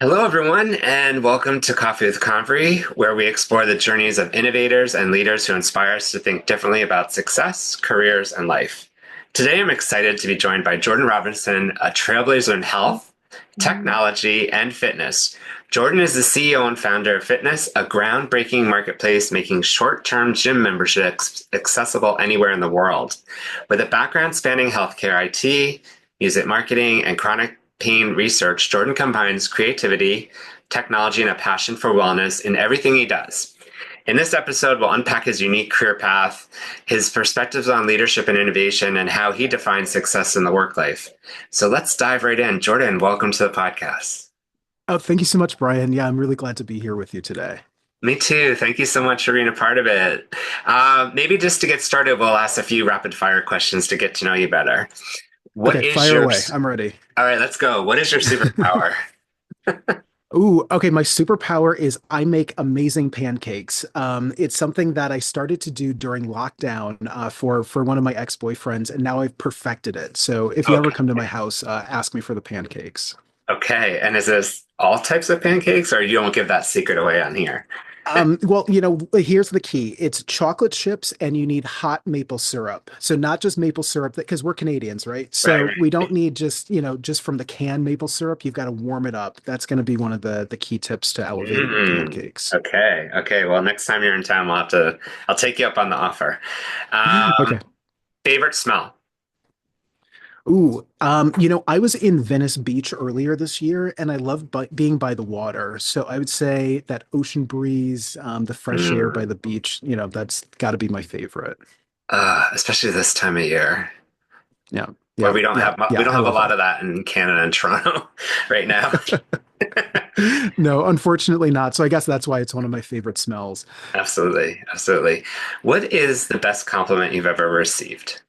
Hello, everyone, and welcome to Coffee with Convery, where we explore the journeys of innovators and leaders who inspire us to think differently about success, careers, and life. Today, I'm excited to be joined by Jordan Robinson, a trailblazer in health, technology, and fitness. Jordan is the CEO and founder of Fitness, a groundbreaking marketplace making short-term gym memberships accessible anywhere in the world. With a background spanning healthcare IT, music marketing, and chronic pain research, Jordan combines creativity, technology, and a passion for wellness in everything he does. In this episode, we'll unpack his unique career path, his perspectives on leadership and innovation, and how he defines success in the work life. So let's dive right in. Jordan, welcome to the podcast. Oh, thank you so much, Brian. Yeah, I'm really glad to be here with you today. Me too. Thank you so much for being a part of it. Maybe just to get started, we'll ask a few rapid fire questions to get to know you better. What Okay, is fire your, away. I'm ready. all right, let's go. What is your superpower? Ooh, okay. My superpower is I make amazing pancakes. It's something that I started to do during lockdown for one of my ex-boyfriends, and now I've perfected it. So if you ever Okay. come to my house, ask me for the pancakes. Okay. And is this all types of pancakes, or you don't give that secret away on here? Well, here's the key. It's chocolate chips and you need hot maple syrup. So not just maple syrup because we're Canadians, right? Right, So we don't need just from the can maple syrup. You've got to warm it up. That's going to be one of the key tips to right. elevating your pancakes. Okay. Okay. Well, next time you're in town, I'll take you up on the offer. Okay. Favorite smell? Ooh, I was in Venice Beach earlier this year, and I love being by the water. So I would say that ocean breeze, the fresh air by Mm. the beach, that's got to be my favorite. Especially this time of year, Yeah, where yeah, yeah, we yeah. don't I have a love lot it. of that in Canada and Toronto right now. No, unfortunately not. So I guess that's why it's one of my favorite smells. Absolutely. Absolutely. What is the best compliment you've ever received?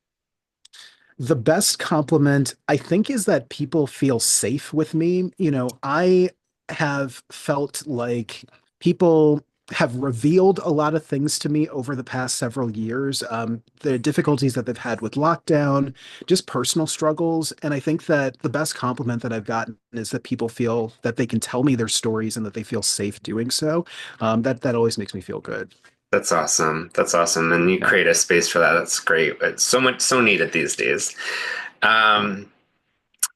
The best compliment, I think, is that people feel safe with me. I have felt like people have revealed a lot of things to me over the past several years. The difficulties that they've had with lockdown, just personal struggles. And I think that the best compliment that I've gotten is that people feel that they can tell me their stories and that they feel safe doing so. That always makes me feel good. That's awesome. That's awesome. And you Yeah. create a space for that. That's great. It's so much so needed these days. Yeah. Um,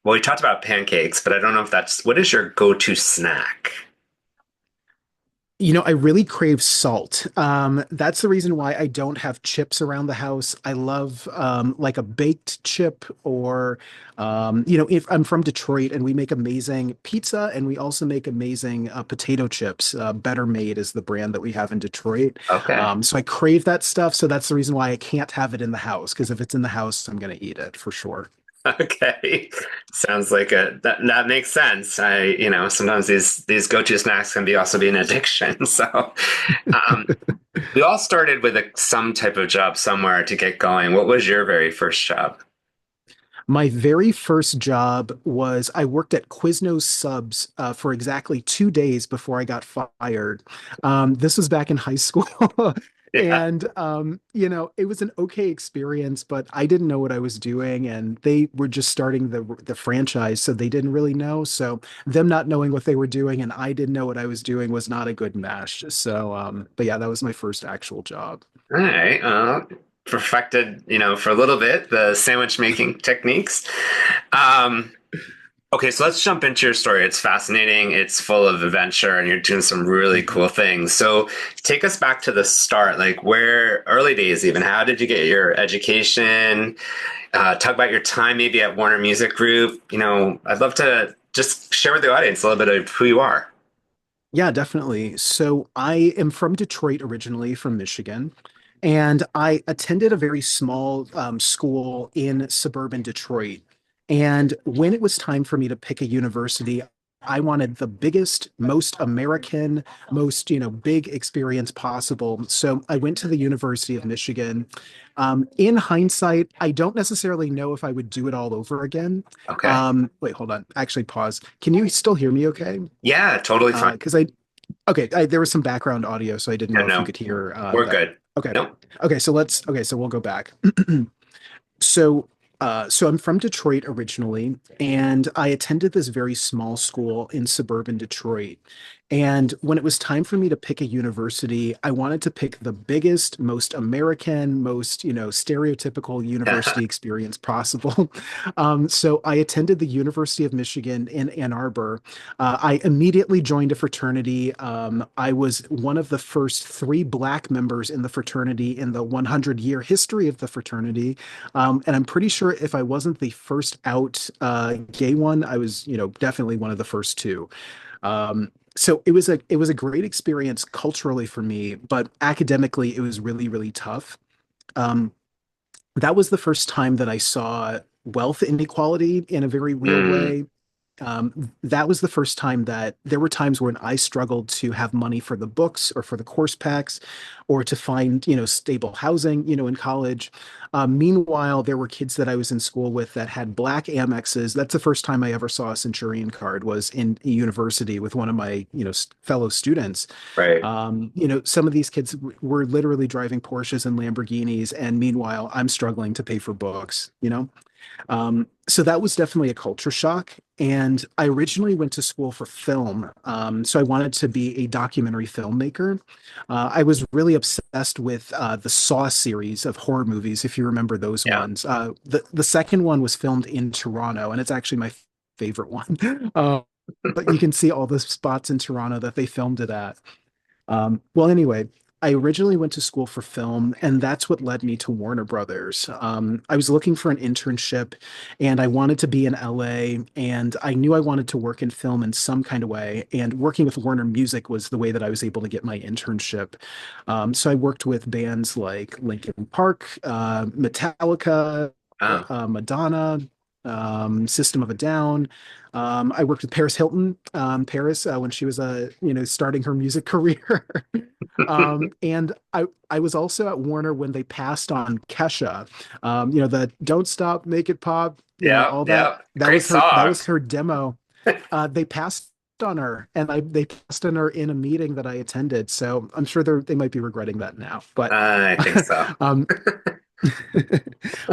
well, we talked about pancakes, but I don't know if that's what is your go-to snack? I really crave salt. That's the reason why I don't have chips around the house. I love like a baked chip or, if I'm from Detroit and we make amazing pizza and we also make amazing potato chips. Better Made is the brand that we have in Detroit. Okay. So I crave that stuff. So that's the reason why I can't have it in the house because if it's in the house, I'm going to eat it for sure. Okay. Sounds like that makes sense. Sometimes these go-to snacks can be also be an addiction. So, um, we all started with some type of job somewhere to get going. What was your very first job? My very first job was I worked at Quiznos Subs for exactly 2 days before I got fired. This was back in high school. Yeah. And it was an okay experience, but I didn't know what I was doing, and they were just starting the franchise, so they didn't really know. So them not knowing what they were doing, and I didn't know what I was doing was not a good match. So, but yeah, that was my first actual job. All right. Perfected, for a little bit, the sandwich making techniques. Um, okay, so let's jump into your story. It's fascinating. It's full of adventure, and you're doing some really Mhm. cool things. So take us back to the start, like where early days, even. How did you get your education? Talk about your time maybe at Warner Music Group. I'd love to just share with the audience a little bit of who you are. Yeah, definitely. So I am from Detroit originally, from Michigan, and I attended a very small school in suburban Detroit. And when it was time for me to pick a university, I wanted the biggest, most American, most, big experience possible. So I went to the University of Michigan. In hindsight, I don't necessarily know if I would do it all over again. Okay. Wait, hold on. Actually, pause. Can you still hear me okay? Yeah, totally fine. Because there was some background audio, so I didn't Yeah, know if you no, could hear we're that. good. Okay. Nope. Okay, so we'll go back. So So I'm from Detroit originally, and I attended this very small school in suburban Detroit. And when it was time for me to pick a university, I wanted to pick the biggest, most American, most, stereotypical university experience possible. So I attended the University of Michigan in Ann Arbor. I immediately joined a fraternity. I was one of the first three Black members in the fraternity in the 100-year history of the fraternity. And I'm pretty sure if I wasn't the first out gay one, I was, definitely one of the first two. So it was a great experience culturally for me, but academically it was really, really tough. Um, that was the first time that I saw wealth inequality in a very real Mm, way. That was the first time that there were times when I struggled to have money for the books or for the course packs or to find, stable housing, in college. Meanwhile, there were kids that I was in school with that had black Amexes. That's the first time I ever saw a Centurion card was in a university with one of my, fellow students. right. Some of these kids were literally driving Porsches and Lamborghinis, and meanwhile, I'm struggling to pay for books. So that was definitely a culture shock. And I originally went to school for film. So I wanted to be a documentary filmmaker. I was really obsessed with the Saw series of horror movies, if you remember those Yeah. ones. The second one was filmed in Toronto, and it's actually my favorite one. But you can see all the spots in Toronto that they filmed it at. Well, anyway, I originally went to school for film, and that's what led me to Warner Brothers. I was looking for an internship, and I wanted to be in LA, and I knew I wanted to work in film in some kind of way. And working with Warner Music was the way that I was able to get my internship. So I worked with bands like Linkin Park, Metallica, Oh, Madonna, System of a Down. I worked with Paris Hilton, Paris, when she was starting her music career. And I was also at Warner when they passed on Kesha. The "Don't Stop, Make It Pop," yeah, all that. yeah. That Great was her. That song. was her demo. They passed on her, and they passed on her in a meeting that I attended. So I'm sure they might be regretting that now. But I think so. um,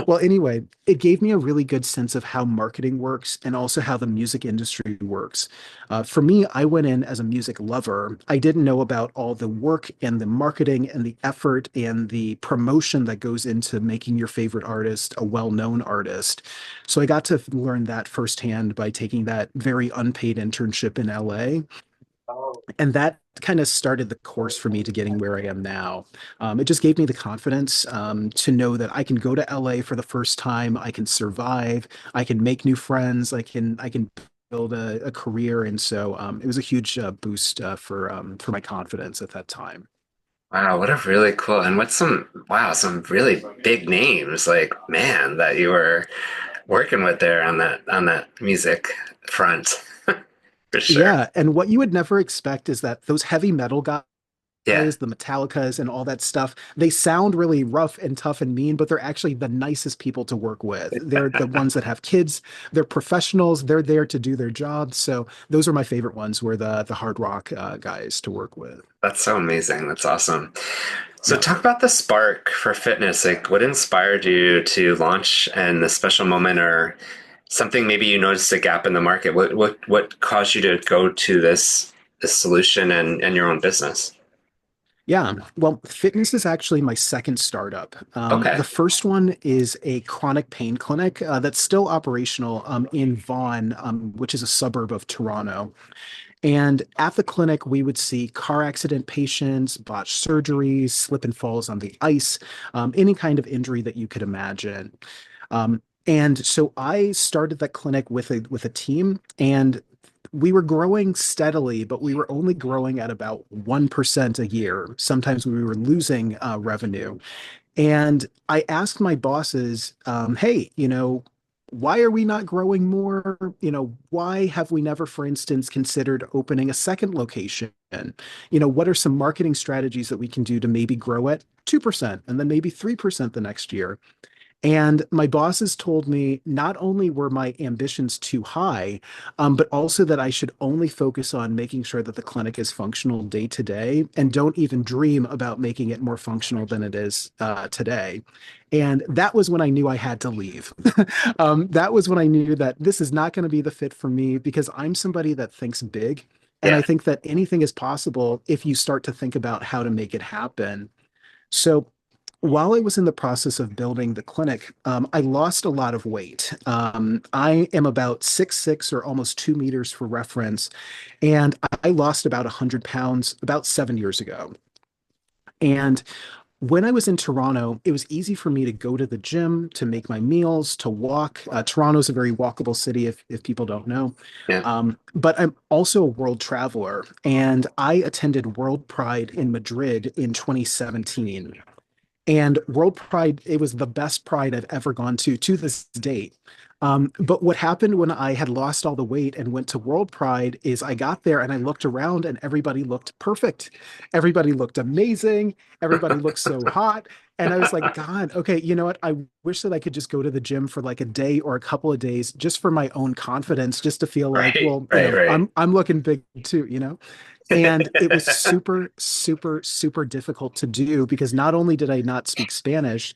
well, anyway, it gave me a really good sense of how marketing works and also how the music industry works. For me, I went in as a music lover. I didn't know about all the work and the marketing and the effort and the promotion that goes into making your favorite artist a well-known artist. So I got to learn that firsthand by taking that very unpaid internship in LA. And that kind of started the course for me to getting where I am now. It just gave me the confidence to know that I can go to LA for the first time, I can survive, I can make new friends, I can build a career, and so it was a huge boost for my confidence at that time. Wow, what a really cool and what's some really big names like man that you were working with there on that music front for sure. Yeah, and what you would never expect is that those heavy metal guys, Yeah. the Metallicas and all that stuff, they sound really rough and tough and mean, but they're actually the nicest people to work with. They're the ones that have kids, they're professionals, they're there to do their job. So those are my favorite ones, were the hard rock guys to work with. That's so amazing. That's awesome. So Yeah. talk about the spark for fitness. Like what inspired you to launch and the special moment or something maybe you noticed a gap in the market. What caused you to go to this solution and your own business? Yeah, well, fitness is actually my second startup. The Okay. first one is a chronic pain clinic that's still operational in Vaughan, which is a suburb of Toronto. And at the clinic, we would see car accident patients, botched surgeries, slip and falls on the ice, any kind of injury that you could imagine. And so I started that clinic with a team, and we were growing steadily, but we were only growing at about 1% a year. Sometimes we were losing revenue. And I asked my bosses, hey, why are we not growing more? Why have we never, for instance, considered opening a second location? What are some marketing strategies that we can do to maybe grow at 2% and then maybe 3% the next year? And my bosses told me not only were my ambitions too high, but also that I should only focus on making sure that the clinic is functional day to day and don't even dream about making it more functional than it is today. And that was when I knew I had to leave. That was when I knew that this is not going to be the fit for me because I'm somebody that thinks big. And I Yeah. think that anything is possible if you start to think about how to make it happen. So while I was in the process of building the clinic, I lost a lot of weight. I am about 6'6" or almost 2 meters for reference, and I lost about 100 pounds about 7 years ago. And when I was in Toronto, it was easy for me to go to the gym, to make my meals, to walk. Toronto's a very walkable city, if people don't know. Yeah. But I'm also a world traveler, and I attended World Pride in Madrid in 2017. And World Pride, it was the best Pride I've ever gone to this date. But what happened when I had lost all the weight and went to World Pride is I got there and I looked around and everybody looked perfect. Everybody looked amazing. Everybody looked so hot. And I was like, God, okay, you know what? I wish that I could just go to the gym for like a day or a couple of days just for my own confidence, just to feel like, Right. well, Right. Right. I'm looking big too. And it was super, super, super difficult to do because not only did I not speak Spanish,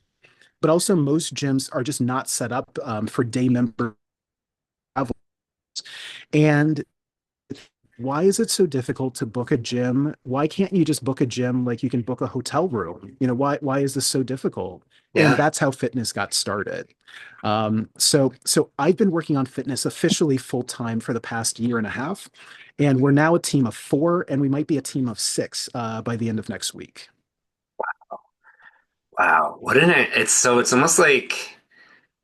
but also most gyms are just not set up for day member travel. And why is it so difficult to book a gym? Why can't you just book a gym like you can book a hotel room? Why is this so difficult? And Yeah. that's how fitness got started. So I've been working on fitness officially full time for the past year and a half, and we're now a team of four, and we might be a team of six by the end of next week. Wow. Wouldn't it? It's almost like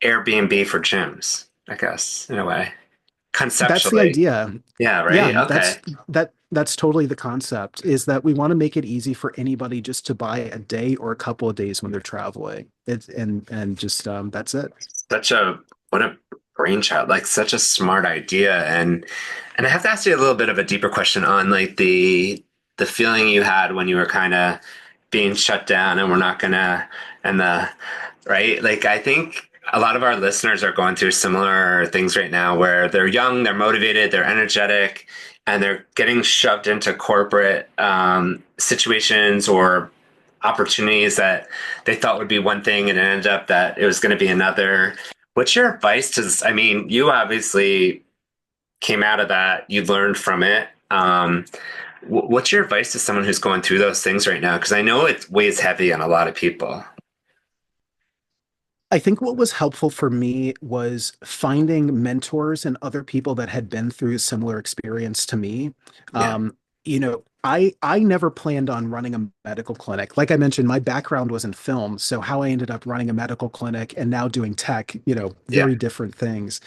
Airbnb for gyms, I guess, in a way. That's the Conceptually. idea. Yeah, Yeah, right? Okay. that's totally the concept is that we want to make it easy for anybody just to buy a day or a couple of days when they're traveling. It's and just that's it. Such a what a brainchild, like such a smart idea. And I have to ask you a little bit of a deeper question on like the feeling you had when you were kind of being shut down and we're not gonna and the right? Like I think a lot of our listeners are going through similar things right now where they're young, they're motivated, they're energetic, and they're getting shoved into corporate situations or opportunities that they thought would be one thing and it ended up that it was going to be another. What's your advice to this? I mean, you obviously came out of that, you learned from it. What's your advice to someone who's going through those things right now? Because I know it weighs heavy on a lot of people. I think what was helpful for me was finding mentors and other people that had been through a similar experience to me. Yeah, I never planned on running a medical clinic. Like I mentioned, my background was in film, so how I ended up running a medical clinic and now doing tech, yeah, very different things.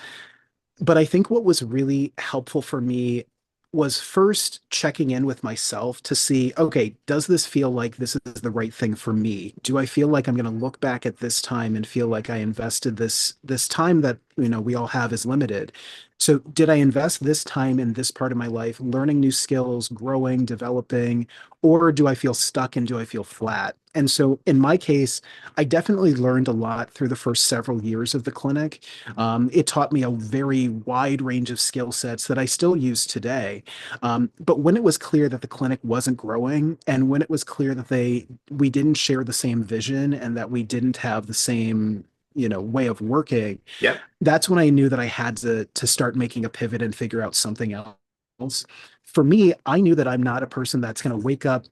But I think what was really helpful for me was first checking in with myself to see, okay, does this feel like this is the right thing for me? Do I feel like I'm going to look back at this time and feel like I invested this time that, we all have is limited? So did I invest this time in this part of my life, learning new skills, growing, developing, or do I feel stuck and do I feel flat? And so in my case, I definitely learned a lot through the first several years of the clinic. It taught me a very wide range of skill sets that I still use today. But when it was clear that the clinic wasn't growing, and when it was clear that we didn't share the same vision and that we didn't have the same way of working, yep, that's when I knew that I had to start making a pivot and figure out something else. For me, I knew that I'm not a person that's going to wake up,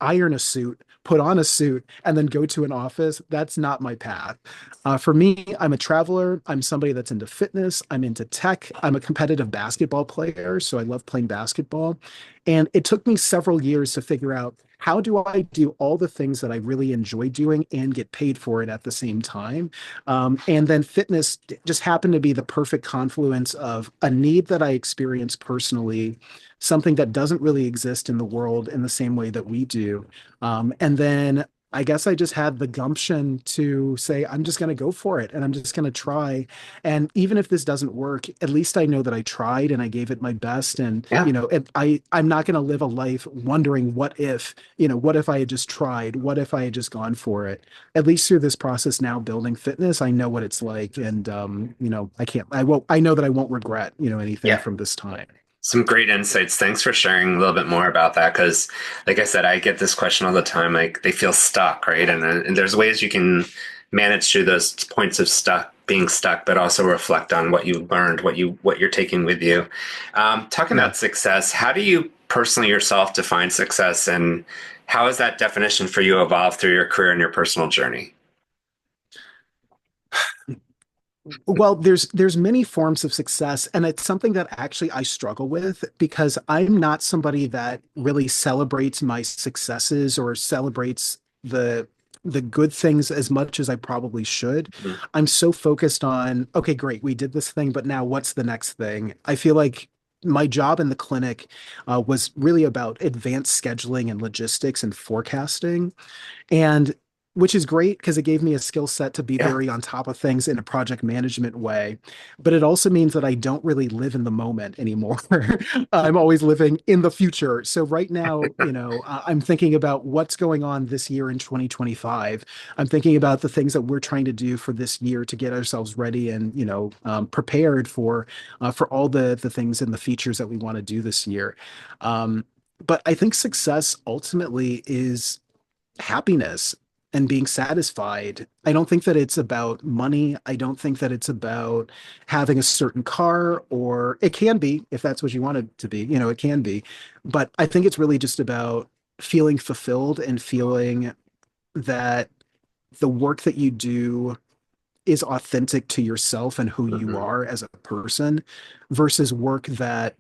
iron a suit, put on a suit, and then go to an office. That's not my path. For me, I'm a traveler. I'm somebody that's into fitness. I'm into tech. I'm a competitive basketball player, so I love playing basketball. And it took me several years to figure out how do I do all the things that I really enjoy doing and get paid for it at the same time. And then fitness just happened to be the perfect confluence of a need that I experience personally, something that doesn't really exist in the world in the same way that we do. And then I guess I just had the gumption to say, I'm just going to go for it and I'm just going to try. And even if this doesn't work, at least I know that I tried and I gave it my best. And, Yeah. I'm not going to live a life wondering what if I had just tried? What if I had just gone for it? At least through this process now building fitness, I know what it's like. And, I know that I won't regret, anything Yeah. from this time. Some great insights. Thanks for sharing a little bit more about that. Because, like I said, I get this question all the time. Like they feel stuck, right? And there's ways you can manage through those points of being stuck, but also reflect on what you learned, what you're taking with you. Talking Yeah. about success, how do you personally yourself define success, and how has that definition for you evolved through your career and your personal journey? Well, there's many forms of success, and it's something that actually I struggle with because I'm not somebody that really celebrates my successes or celebrates the good things as much as I probably should. Mhm. I'm so focused on, okay, great, we did this thing, but now what's the next thing? I feel like my job in the clinic was really about advanced scheduling and logistics and forecasting. And which is great because it gave me a skill set to be Yeah. very on top of things in a project management way. But it also means that I don't really live in the moment anymore. I'm always living in the future. So right now, I'm thinking about what's going on this year in 2025. I'm thinking about the things that we're trying to do for this year to get ourselves ready and, prepared for all the things and the features that we want to do this year. But I think success ultimately is happiness and being satisfied. I don't think that it's about money. I don't think that it's about having a certain car, or it can be if that's what you want it to be, it can be. But I think it's really just about feeling fulfilled and feeling that the work that you do is authentic to yourself and who you Mhm. are as a person versus work that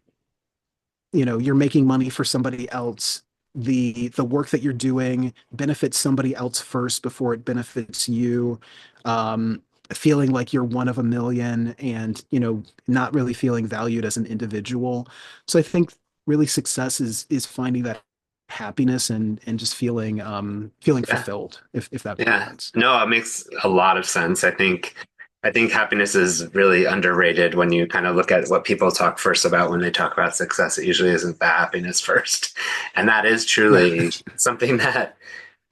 you're making money for somebody else. The work that you're doing benefits somebody else first before it benefits you. um Feeling like you're one of a million and not really feeling valued as an individual. So I think really success is finding that happiness and just feeling Yeah. fulfilled, if that makes Yeah, sense. no, it makes a lot of sense. I think happiness is really underrated when you kind of look at what people talk first about when they talk about success. It usually isn't the happiness first, and that is Yeah. truly something that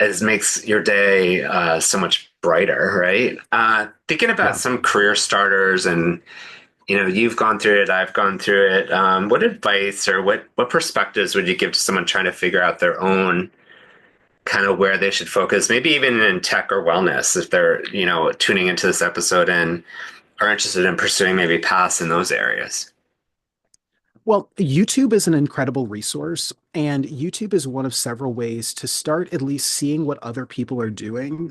is makes your day so much brighter, right? Thinking about Yeah. some career starters, and you've gone through it, I've gone through it. What advice or what perspectives would you give to someone trying to figure out their own kind of where they should focus, maybe even in tech or wellness, if they're, tuning into this episode and are interested in pursuing maybe paths in those areas. Well, YouTube is an incredible resource, and YouTube is one of several ways to start at least seeing what other people are doing.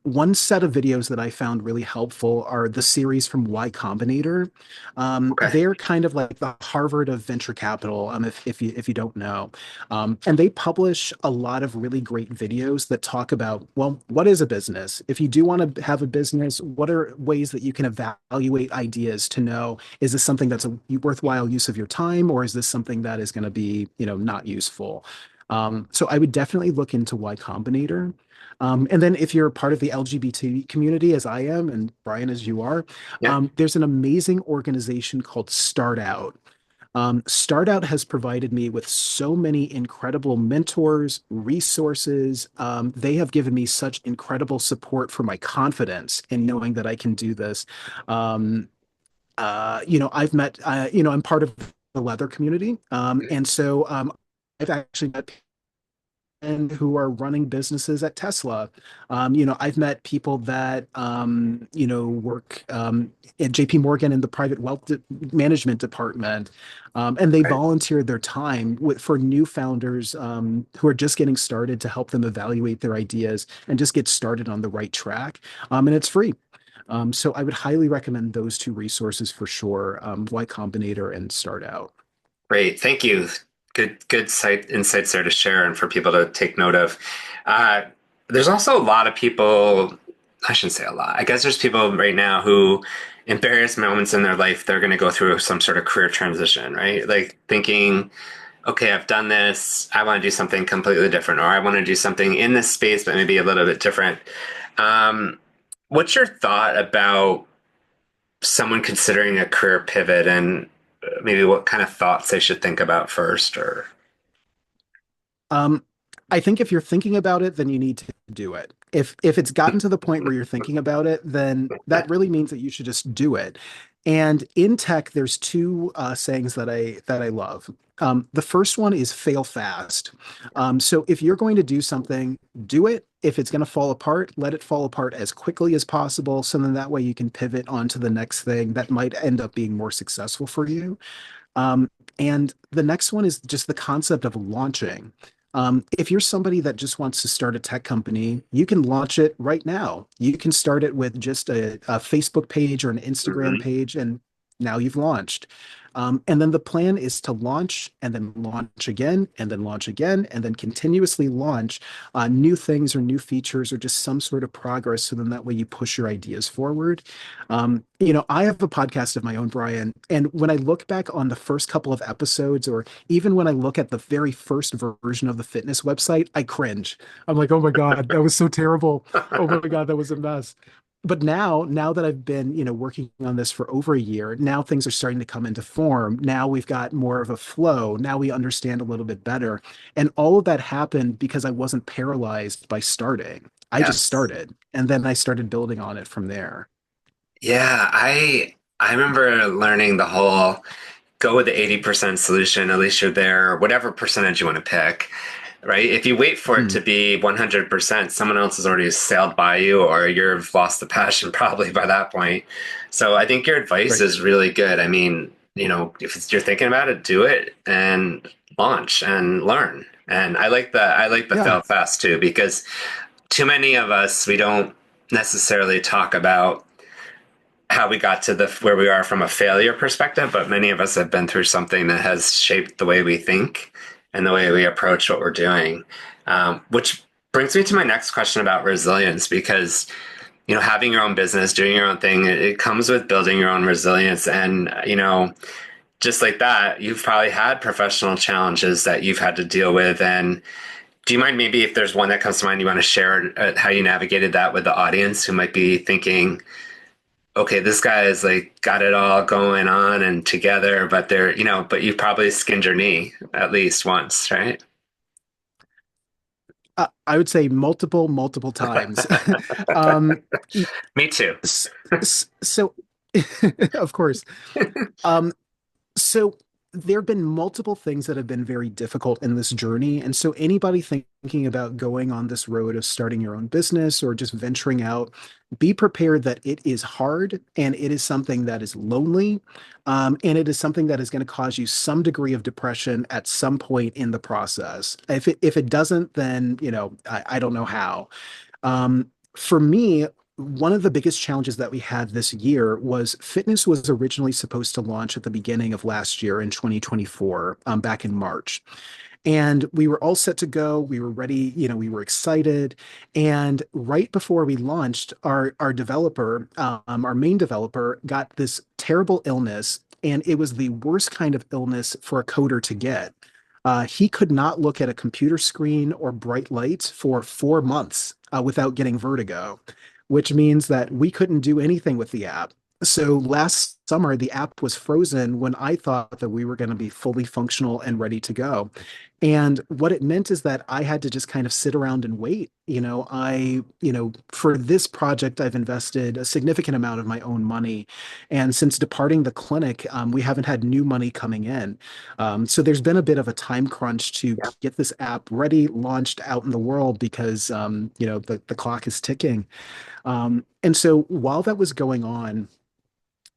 One set of videos that I found really helpful are the series from Y Combinator. Okay. They're kind of like the Harvard of venture capital, if you don't know. And they publish a lot of really great videos that talk about, well, what is a business? If you do want to have a business, what are ways that you can evaluate ideas to know, is this something that's a worthwhile use of your time, or is this something that is going to be, not useful? So I would definitely look into Y Combinator. And then if you're part of the LGBT community, as I am, and Brian, as you are, Yeah. there's an amazing organization called Start Out. Start Out has provided me with so many incredible mentors, resources. They have given me such incredible support for my confidence in knowing that I can do this. Um, I've met, I'm part of the leather community. And so I've actually met and who are running businesses at Tesla. I've met people that work at JP Morgan in the private wealth management department, and they Right. volunteer their time for new founders who are just getting started to help them evaluate their ideas and just get started on the right track. And it's free. So I would highly recommend those two resources for sure, Y Combinator and Start Out. Great. Thank you. Good insights there to share and for people to take note of. Uh, there's also a lot of people, I shouldn't say a lot. I guess there's people right now who, in various moments in their life, they're going to go through some sort of career transition, right? Like thinking, okay, I've done this. I want to do something completely different, or I want to do something in this space, but maybe a little bit different. Um, what's your thought about someone considering a career pivot and maybe what kind of thoughts they should think about first? Or, Um, I think if you're thinking about it, then you need to do it. If it's gotten to the point where you're thinking about it, then that really means that you should just do it. And in tech, there's two sayings that I love. The first one is fail fast. So if you're going to do something, do it. If it's going to fall apart, let it fall apart as quickly as possible. So then that way you can pivot on to the next thing that might end up being more successful for you. And the next one is just the concept of launching. If you're somebody that just wants to start a tech company, you can launch it right now. You can start it with just a Facebook page or an Instagram Mhm. page, and now you've launched. And then the plan is to launch and then launch again and then launch again and then continuously launch new things or new features or just some sort of progress. So then that way you push your ideas forward. I have a podcast of my own, Brian, and when I look back on the first couple of episodes, or even when I look at the very first version of the fitness website, I cringe. I'm like, oh my God, that was so terrible. Oh my God, that was a mess. But now that I've been, working on this for over a year, now things are starting to come into form. Now we've got more of a flow. Now we understand a little bit better. And all of that happened because I wasn't paralyzed by starting. I just Yes. started, and then I started building on it from there. Yeah, I remember learning the whole go with the 80% solution, at least you're there, whatever percentage you want to pick, right? If you wait for it Hmm. to be 100%, someone else has already sailed by you or you've lost the passion probably by that point. So I think your advice Right. is really good. I mean, if you're thinking about it, do it and launch and learn. And I like the Yeah. fail fast too, because too many of us, we don't necessarily talk about how we got to the where we are from a failure perspective, but many of us have been through something that has shaped the way we think and the way we approach what we're doing. Which brings me to my next question about resilience, because having your own business, doing your own thing, it comes with building your own resilience, and just like that, you've probably had professional challenges that you've had to deal with. And do you mind, maybe if there's one that comes to mind, you want to share how you navigated that with the audience who might be thinking, okay, this guy is like got it all going on and together, but but you probably skinned your knee at least once, right? I would say multiple times. Um, e- Me too. so, of course. Um, So there have been multiple things that have been very difficult in this journey. And so anybody thinking about going on this road of starting your own business or just venturing out, be prepared that it is hard and it is something that is lonely. And it is something that is going to cause you some degree of depression at some point in the process. If it doesn't, then, I don't know how. For me, one of the biggest challenges that we had this year was fitness was originally supposed to launch at the beginning of last year in 2024, back in March. And we were all set to go. We were ready, we were excited. And right before we launched, our developer, our main developer, got this terrible illness. And it was the worst kind of illness for a coder to get. He could not look at a computer screen or bright lights for 4 months without getting vertigo, which means that we couldn't do anything with the app. So last summer, the app was frozen when I thought that we were going to be fully functional and ready to go. And what it meant is that I had to just kind of sit around and wait. For this project, I've invested a significant amount of my own money. And since departing the clinic, we haven't had new money coming in. So there's been a bit of a time crunch to Yeah. get this app ready, launched out in the world because, the clock is ticking. And so while that was going on,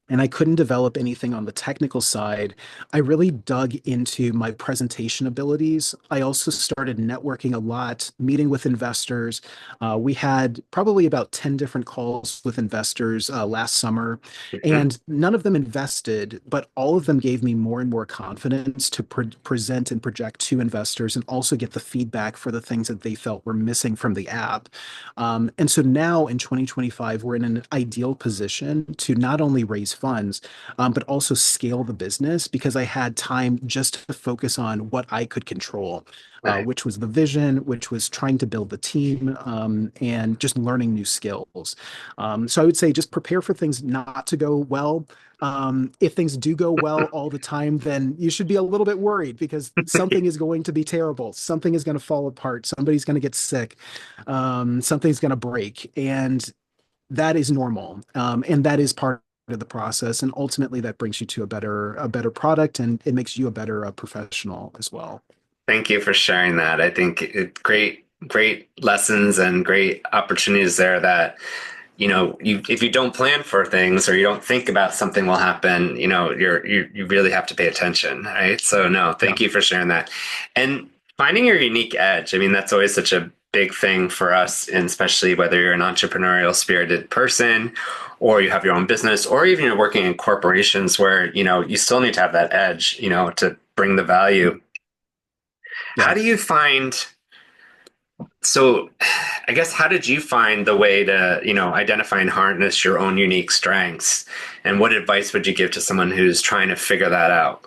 and I couldn't develop anything on the technical side, I really dug into my presentation abilities. I also started networking a lot, meeting with investors. We had probably about 10 different calls with investors last summer, Mhm. and none of them invested, but all of them gave me more and more confidence to present and project to investors and also get the feedback for the things that they felt were missing from the app. And so now in 2025, we're in an ideal position to not only raise funds, but also scale the business because I had time just to focus on what I could control, Nice. which was the vision, which was trying to build the team, and just learning new skills. So I would say just prepare for things not to go well. If things do go well all the time, then you should be a little bit worried because something is going to be terrible. Something is going to fall apart. Somebody's going to get sick. Something's going to break. And that is normal. And that is part of the process. And ultimately that brings you to a better product and it makes you a better professional as well. Thank you for sharing that. I think great lessons and great opportunities there that, if you don't plan for things or you don't think about something will happen, you really have to pay attention, right? So no, Yeah. thank you for sharing that. And finding your unique edge. I mean, that's always such a big thing for us, and especially whether you're an entrepreneurial spirited person or you have your own business or even you're working in corporations where, you still need to have that edge, to bring the value. How Yeah. do you find, so I guess, how did you find the way to, identify and harness your own unique strengths? And what advice would you give to someone who's trying to figure that out?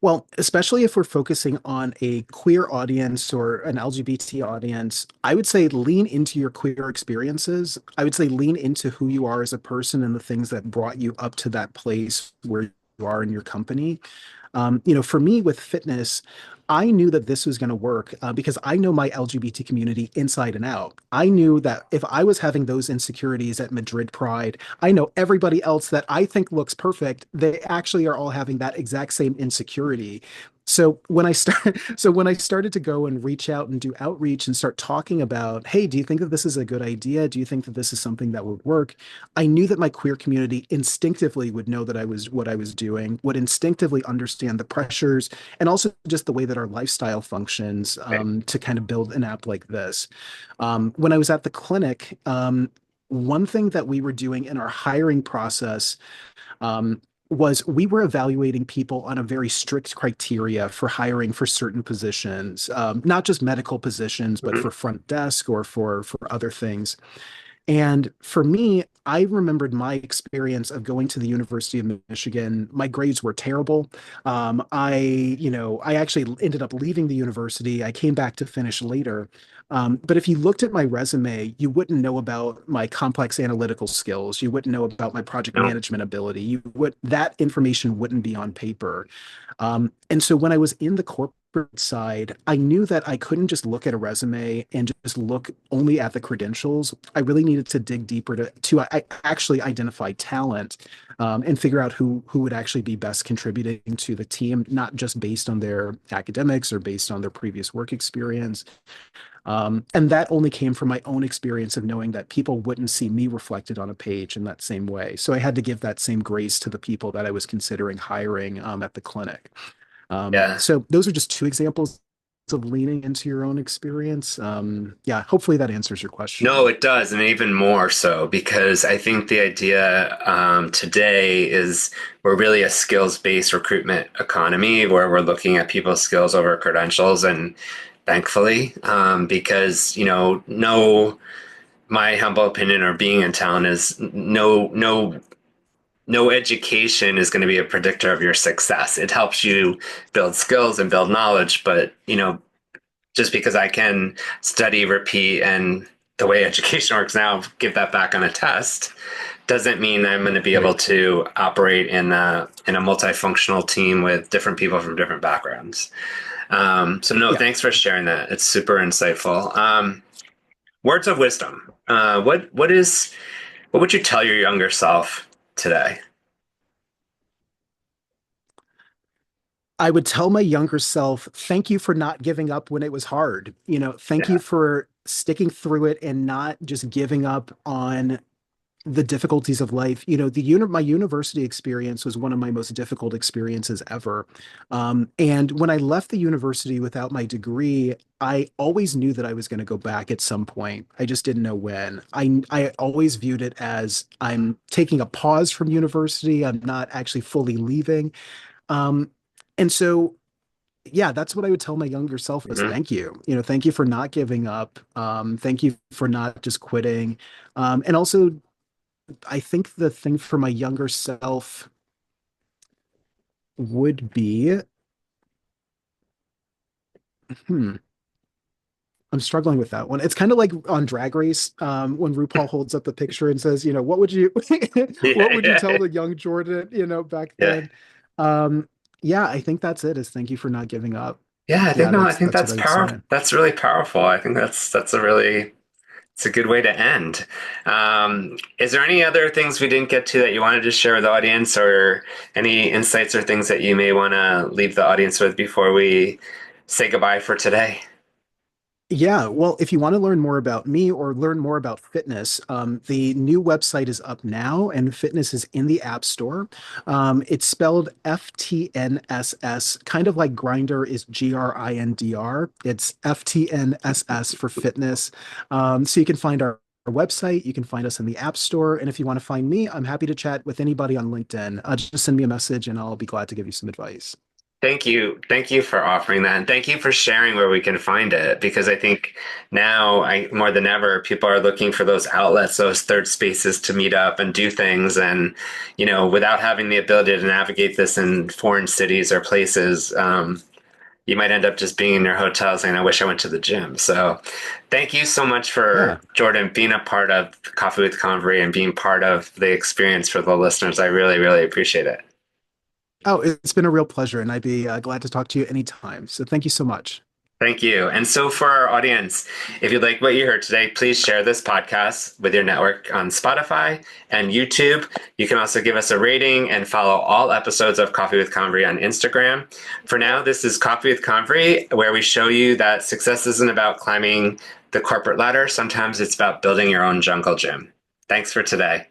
Well, especially if we're focusing on a queer audience or an LGBT audience, I would say lean into your queer experiences. I would say lean into who you are as a person and the things that brought you up to that place where you are in your company. For me with fitness, I knew that this was going to work because I know my LGBT community inside and out. I knew that if I was having those insecurities at Madrid Pride, I know everybody else that I think looks perfect, they actually are all having that exact same insecurity. So when I started to go and reach out and do outreach and start talking about, hey, do you think that this is a good idea? Do you think that this is something that would work? I knew that my queer community instinctively would know that I was what I was doing, would instinctively understand the pressures and also just the way that our lifestyle functions Right. to kind of build an app like this. When I was at the clinic, one thing that we were doing in our hiring process was we were evaluating people on a very strict criteria for hiring for certain positions, not just medical positions, but Mhm. for front desk or for other things. And for me, I remembered my experience of going to the University of Michigan. My grades were terrible. I actually ended up leaving the university. I came back to finish later. But if you looked at my resume, you wouldn't know about my complex analytical skills. You wouldn't know about my project No. management ability. That information wouldn't be on paper. And so when I was in the corporate side, I knew that I couldn't just look at a resume and just look only at the credentials. I really needed to dig deeper to actually identify talent and figure out who would actually be best contributing to the team, not just based on their academics or based on their previous work experience. And that only came from my own experience of knowing that people wouldn't see me reflected on a page in that same way. So I had to give that same grace to the people that I was considering hiring at the clinic. Yeah. So those are just two examples of leaning into your own experience. Yeah, hopefully that answers your No, question. it does, and even more so because I think the idea today is we're really a skills-based recruitment economy where we're looking at people's skills over credentials, and thankfully, because no, my humble opinion or being in town is no education is going to be a predictor of your success. It helps you build skills and build knowledge, but just because I can study, repeat, and the way education works now, give that back on a test, doesn't mean I'm going to be Right. able to operate in a multifunctional team with different people from different backgrounds. So no, Yeah. thanks for sharing that. It's super insightful. Words of wisdom. What would you tell your younger self today? I would tell my younger self, thank you for not giving up when it was hard. Thank Yeah. you for sticking through it and not just giving up on the difficulties of life. My university experience was one of my most difficult experiences ever. And when I left the university without my degree, I always knew that I was going to go back at some point. I just didn't know when. I always viewed it as I'm taking a pause from university. I'm not actually fully leaving. Um, and so yeah, that's what I would tell my younger self was Mhm. thank you. Thank you for not giving up. Thank you for not just quitting. And also I think the thing for my younger self would be, hmm, I'm struggling with that one. It's kind of like on Drag Race, when RuPaul holds up the picture and says, what would you, what Yeah, would you tell yeah, the young Jordan, back yeah. then? Um, yeah, I think that's it. Is thank you for not giving up. Yeah, I think Yeah, no, I think that's what that's I would powerful. say. That's really powerful. I think that's a really it's a good way to end. Is there any other things we didn't get to that you wanted to share with the audience, or any insights or things that you may want to leave the audience with before we say goodbye for today? Yeah, well, if you want to learn more about me or learn more about fitness, the new website is up now, and fitness is in the App Store. It's spelled FTNSS, kind of like Grinder is GRINDR. It's FTNSS for fitness. So you can find our website, you can find us in the App Store, and if you want to find me, I'm happy to chat with anybody on LinkedIn. Just send me a message, and I'll be glad to give you some advice. Thank you. Thank you for offering that. And thank you for sharing where we can find it because I think now more than ever, people are looking for those outlets, those third spaces to meet up and do things. And, without having the ability to navigate this in foreign cities or places, you might end up just being in your hotel saying, I wish I went to the gym. So thank you so much for Yeah. Jordan being a part of Coffee with Convery and being part of the experience for the listeners. I really, really appreciate it. Oh, it's been a real pleasure, and I'd be glad to talk to you anytime. So thank you so much. Thank you. And so, for our audience, if you like what you heard today, please share this podcast with your network on Spotify and YouTube. You can also give us a rating and follow all episodes of Coffee with Convery on Instagram. For now, this is Coffee with Convery, where we show you that success isn't about climbing the corporate ladder. Sometimes it's about building your own jungle gym. Thanks for today.